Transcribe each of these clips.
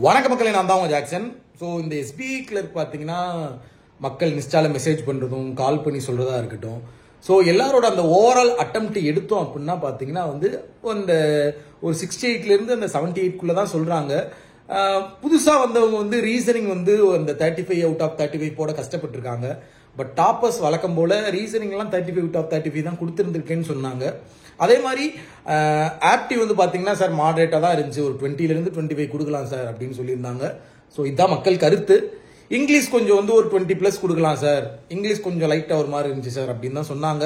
வணக்க மக்களே, நான் தான் ஜாக்சன். ஸோ இந்த எஸ்பிஐ கிளர்க் பார்த்தீங்கன்னா மக்கள் இன்ஸ்டால மெசேஜ் பண்ணுறதும் கால் பண்ணி சொல்கிறதா இருக்கட்டும். ஸோ எல்லாரோட அந்த ஓவரால் அட்டம்ப்ட் எடுத்தோம் அப்படின்னா பார்த்தீங்கன்னா வந்து அந்த ஒரு 68லேருந்து அந்த 78க்குள்ளே தான் சொல்கிறாங்க. புதுசாக வந்தவங்க வந்து ரீசனிங் வந்து அந்த 35 அவுட் ஆஃப் 35 போட கஷ்டப்பட்டுருக்காங்க. பட் டாப்பர்ஸ் வழக்கம் போல் ரீசனிங்லாம் 35 அவுட் ஆஃப் 35 தான் கொடுத்துருந்துருக்கேன்னு சொன்னாங்க. அதே மாதிரி ஆப்டி வந்து பார்த்தீங்கன்னா சார் மாடரேட்டாக தான் இருந்துச்சு, ஒரு 20லேருந்து 25 கொடுக்கலாம் சார் அப்படின்னு சொல்லியிருந்தாங்க. ஸோ இதுதான் மக்கள் கருத்து. இங்கிலீஷ் கொஞ்சம் வந்து ஒரு 20+ கொடுக்கலாம் சார், இங்கிலீஷ் கொஞ்சம் லைட்டாக ஒரு மாதிரி இருந்துச்சு சார் அப்படின்னு தான் சொன்னாங்க.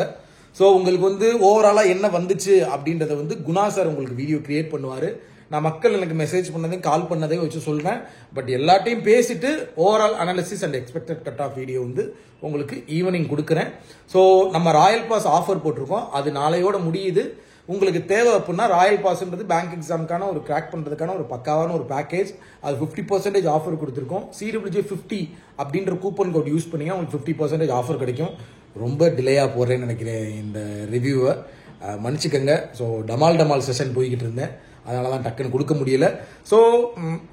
ஸோ உங்களுக்கு வந்து ஓவராலாக என்ன வந்துச்சு அப்படின்றத வந்து குணா சார் உங்களுக்கு வீடியோ கிரியேட் பண்ணுவார். நான் மக்கள் எனக்கு மெசேஜ் பண்ணதையும் கால் பண்ணதையும் வச்சு சொல்கிறேன். பட் எல்லாத்தையும் பேசிட்டு overall analysis and expected cut off video வந்து உங்களுக்கு ஈவினிங் கொடுக்குறேன். ஸோ நம்ம ராயல் பாஸ் ஆஃபர் போட்டிருக்கோம், அது நாளையோட முடியுது. உங்களுக்கு தேவை அப்படின்னா ராயல் பாஸ்ன்றது பேங்க் எக்ஸாமுக்கான ஒரு கிராக் பண்ணுறதுக்கான ஒரு பக்காவான ஒரு பேக்கேஜ். அது 50% ஆஃபர் கொடுத்துருக்கோம். CWJ50 அப்படின்ற கூப்பன் கோட் யூஸ் பண்ணி உங்களுக்கு 50% ஆஃபர் கிடைக்கும். ரொம்ப டிலேயாக போடுறேன்னு நினைக்கிறேன் இந்த ரிவ்யூவை, மன்னிச்சுக்கங்க. ஸோ டமால் செஷன் போய்கிட்டு இருந்தேன், அதனால தான் டக்குன்னு கொடுக்க முடியல. ஸோ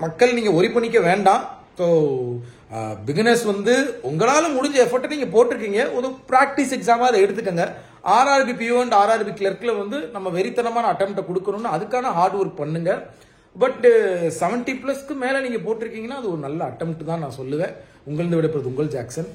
மக்கள் நீங்கள் ஒரி பண்ணிக்க வேண்டாம். ஸோ பிகினர்ஸ் வந்து உங்களால் முடிஞ்ச எஃபர்ட்டை நீங்கள் போட்டிருக்கீங்க, ஒரு ப்ராக்டிஸ் எக்ஸாமாக அதை எடுத்துக்கங்க. RRB PO அண்ட் RRB கிளர்க்கில் வந்து நம்ம வெறித்தனமான அட்டெம்ப்டை கொடுக்கணும்னு அதுக்கான ஹார்ட் ஒர்க் பண்ணுங்க. பட் 70+ மேலே நீங்கள் போட்டிருக்கீங்கன்னா அது ஒரு நல்ல அட்டெம்ப்ட் தான் நான் சொல்லுவேன். உங்களிருந்து விடைபெறுவது உங்கள் ஜாக்சன்.